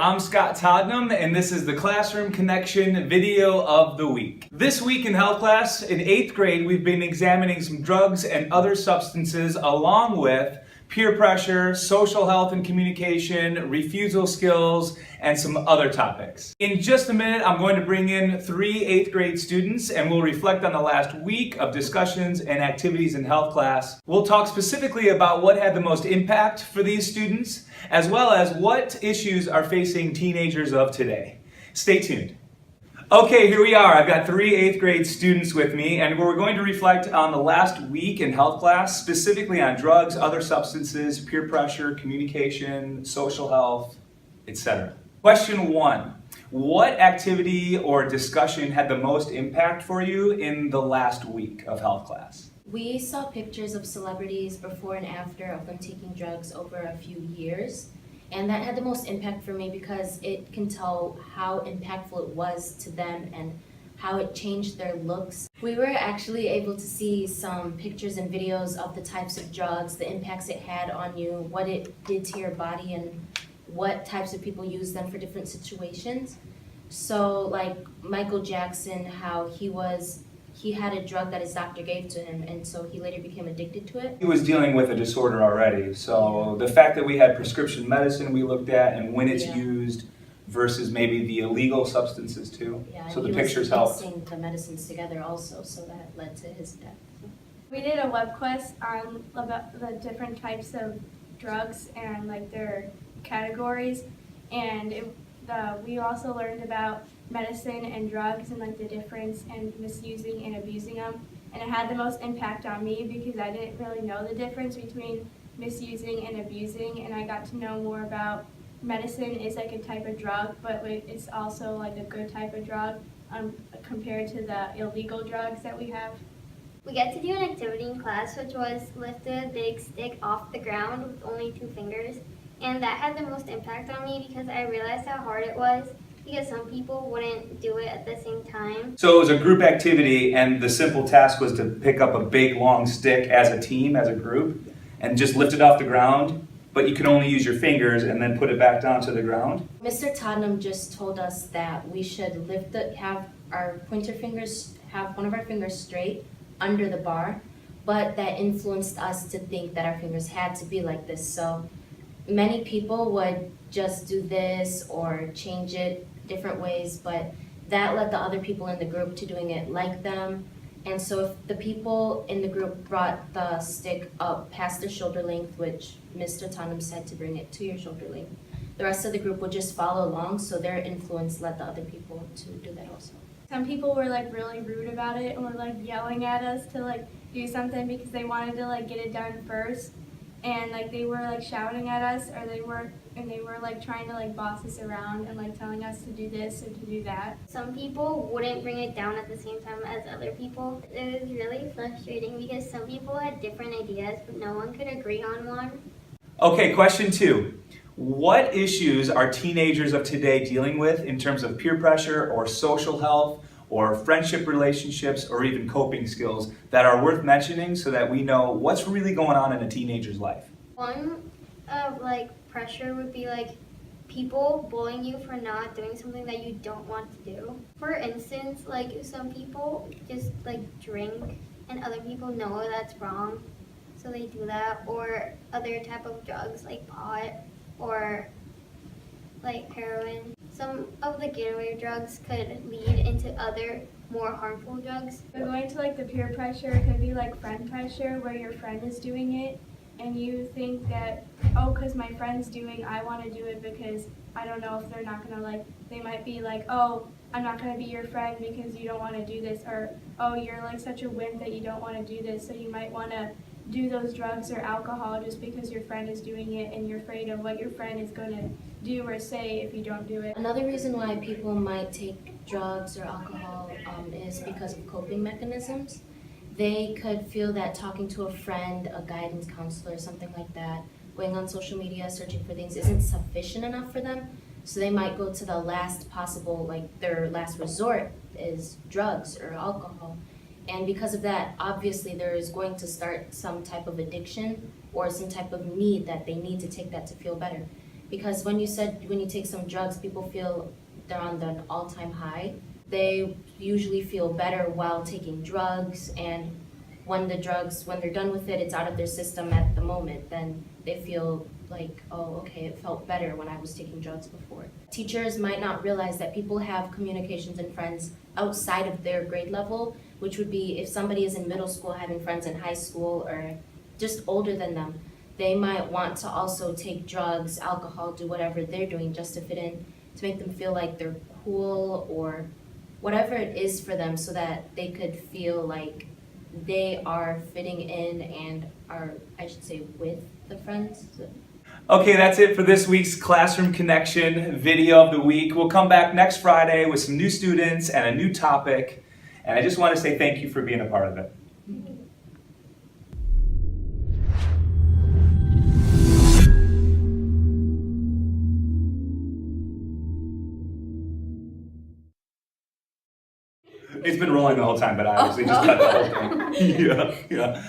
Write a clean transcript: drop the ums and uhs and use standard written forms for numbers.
I'm Scott Todnam, and this is the Classroom Connection video of the week. This week in health class, in 8th grade, we've been examining some drugs and other substances along with peer pressure, social health and communication, refusal skills, and some other topics. In just a minute, I'm going to bring in 3 8th grade students and we'll reflect on the last week of discussions and activities in health class. We'll talk specifically about what had the most impact for these students, as well as what issues are facing teenagers of today. Stay tuned. Okay, here we are. I've got 3 8th grade students with me, and we're going to reflect on the last week in health class, specifically on drugs, other substances, peer pressure, communication, social health, etc. Question 1. What activity or discussion had the most impact for you in the last week of health class? We saw pictures of celebrities before and after of them taking drugs over a few years. And that had the most impact for me because it can tell how impactful it was to them and how it changed their looks. We were actually able to see some pictures and videos of the types of drugs, the impacts it had on you, what it did to your body, and what types of people use them for different situations. So like Michael Jackson, how he had a drug that his doctor gave to him, and so he later became addicted to it. He was dealing with a disorder already, so the fact that we had prescription medicine we looked at and when it's used versus maybe the illegal substances too. Yeah, so the pictures helped. He was mixing the medicines together also, so that led to his death. We did a web quest on about the different types of drugs and like their categories, and we also learned about medicine and drugs and like the difference and misusing and abusing them. And it had the most impact on me because I didn't really know the difference between misusing and abusing, and I got to know more about medicine is like a type of drug, but it's also like a good type of drug compared to the illegal drugs that we have. We get to do an activity in class, which was lift a big stick off the ground with only 2 fingers. And that had the most impact on me because I realized how hard it was, because some people wouldn't do it at the same time. So it was a group activity, and the simple task was to pick up a big long stick as a team, as a group, and just lift it off the ground, but you can only use your fingers and then put it back down to the ground. Mr. Tottenham just told us that we should have our pointer fingers, have one of our fingers straight under the bar, but that influenced us to think that our fingers had to be like this. So many people would just do this or change it different ways, but that led the other people in the group to doing it like them. And so if the people in the group brought the stick up past their shoulder length, which Mr. Tottenham said to bring it to your shoulder length, the rest of the group would just follow along, so their influence led the other people to do that also. Some people were like really rude about it and were like yelling at us to like do something because they wanted to like get it done first. And like they were like shouting at us, or they were like trying to like boss us around and like telling us to do this or to do that. Some people wouldn't bring it down at the same time as other people. It was really frustrating because some people had different ideas, but no one could agree on one. Okay, question 2. What issues are teenagers of today dealing with in terms of peer pressure or social health or friendship relationships or even coping skills that are worth mentioning so that we know what's really going on in a teenager's life? One of like pressure would be like people bullying you for not doing something that you don't want to do. For instance, like some people just like drink and other people know that's wrong, so they do that, or other type of drugs like pot or like heroin. Some of the getaway drugs could lead into other more harmful drugs. Going to like the peer pressure could be like friend pressure, where your friend is doing it and you think that, oh, because my friend's doing, I want to do it because I don't know if they're not going to like, they might be like, oh, I'm not going to be your friend because you don't want to do this, or oh, you're like such a wimp that you don't want to do this, so you might want to do those drugs or alcohol just because your friend is doing it and you're afraid of what your friend is going to do or say if you don't do it. Another reason why people might take drugs or alcohol is because of coping mechanisms. They could feel that talking to a friend, a guidance counselor, something like that, going on social media, searching for things isn't sufficient enough for them. So they might go to the last possible, like their last resort is drugs or alcohol. And because of that, obviously there is going to start some type of addiction or some type of need that they need to take that to feel better. Because when you said when you take some drugs, people feel they're on an all-time high. They usually feel better while taking drugs, and when they're done with it, it's out of their system at the moment, then they feel like, oh, okay, it felt better when I was taking drugs before. Teachers might not realize that people have communications and friends outside of their grade level, which would be if somebody is in middle school having friends in high school or just older than them, they might want to also take drugs, alcohol, do whatever they're doing just to fit in, to make them feel like they're cool or whatever it is for them, so that they could feel like they are fitting in and are, I should say, with the friends. Okay, that's it for this week's Classroom Connection video of the week. We'll come back next Friday with some new students and a new topic. And I just want to say thank you for being a part of it. It's been rolling the whole time, but I obviously just cut the whole thing. Yeah.